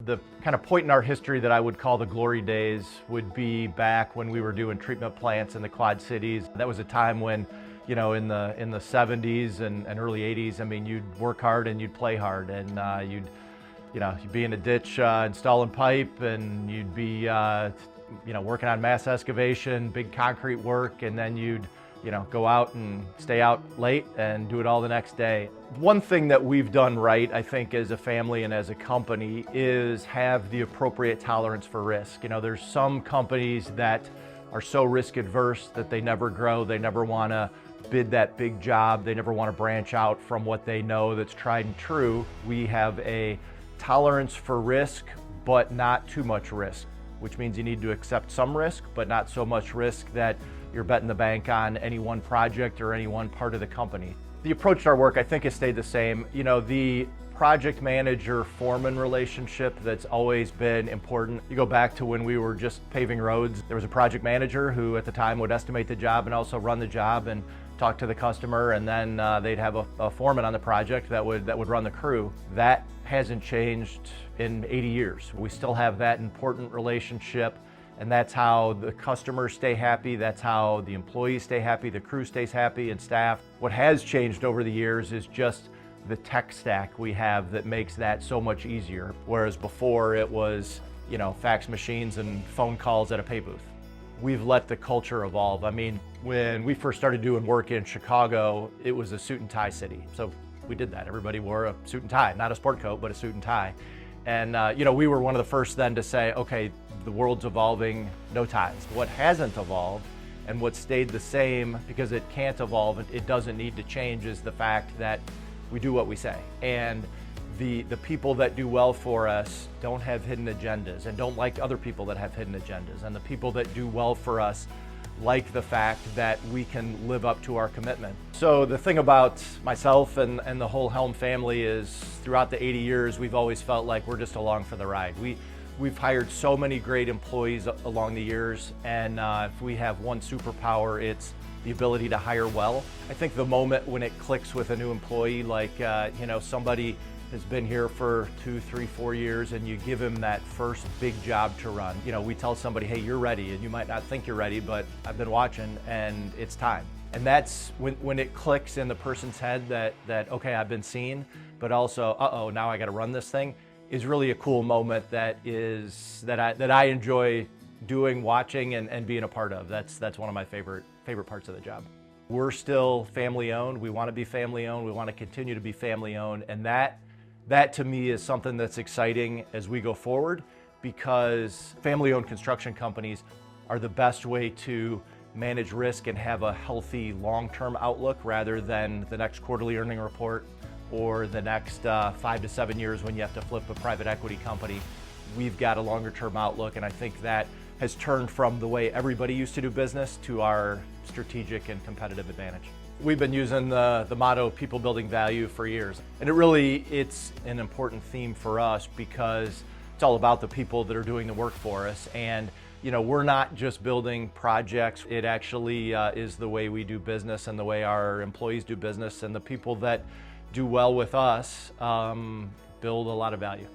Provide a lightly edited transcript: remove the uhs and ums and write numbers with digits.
The kind of point in our history that I would call the glory days would be back when we were doing treatment plants in the Quad Cities. That was a time when, in the 70s and early 80s, I mean, you'd work hard and you'd play hard, and you'd be in a ditch installing pipe, and you'd be working on mass excavation, big concrete work, and then you'd go out and stay out late and do it all the next day. One thing that we've done right, I think, as a family and as a company is have the appropriate tolerance for risk. There's some companies that are so risk adverse that they never grow, they never want to bid that big job, they never want to branch out from what they know that's tried and true. We have a tolerance for risk, but not too much risk, which means you need to accept some risk, but not so much risk that you're betting the bank on any one project or any one part of the company. The approach to our work, I think, has stayed the same. The project manager-foreman relationship that's always been important. You go back to when we were just paving roads. There was a project manager who at the time would estimate the job and also run the job and talk to the customer, and then they'd have a foreman on the project that would run the crew. That hasn't changed in 80 years. We still have that important relationship. And that's how the customers stay happy, that's how the employees stay happy, the crew stays happy, and staff. What has changed over the years is just the tech stack we have that makes that so much easier. Whereas before it was, fax machines and phone calls at a pay booth. We've let the culture evolve. I mean, when we first started doing work in Chicago, it was a suit and tie city. So we did that. Everybody wore a suit and tie, not a sport coat, but a suit and tie. And we were one of the first then to say, okay, the world's evolving, no ties. What hasn't evolved and what stayed the same, because it can't evolve, it doesn't need to change, is the fact that we do what we say. And the people that do well for us don't have hidden agendas and don't like other people that have hidden agendas. And the people that do well for us like the fact that we can live up to our commitment. So the thing about myself and the whole Helm family is throughout the 80 years, we've always felt like we're just along for the ride. We've hired so many great employees along the years, and if we have one superpower, it's the ability to hire well. I think the moment when it clicks with a new employee, like somebody has been here for 2, 3, 4 years, and you give him that first big job to run. We tell somebody, hey, you're ready, and you might not think you're ready, but I've been watching and it's time. And that's when it clicks in the person's head that okay, I've been seen, but also, uh-oh, now I gotta run this thing, is really a cool moment that I enjoy doing, watching, and being a part of. That's one of my favorite parts of the job. We're still family owned, we wanna be family owned, we wanna continue to be family owned, and that to me is something that's exciting as we go forward, because family-owned construction companies are the best way to manage risk and have a healthy long-term outlook rather than the next quarterly earning report or the next 5 to 7 years when you have to flip a private equity company. We've got a longer-term outlook, and I think that has turned from the way everybody used to do business to our strategic and competitive advantage. We've been using the motto, people building value, for years. And it's an important theme for us because it's all about the people that are doing the work for us. And we're not just building projects, it actually is the way we do business and the way our employees do business, and the people that do well with us build a lot of value.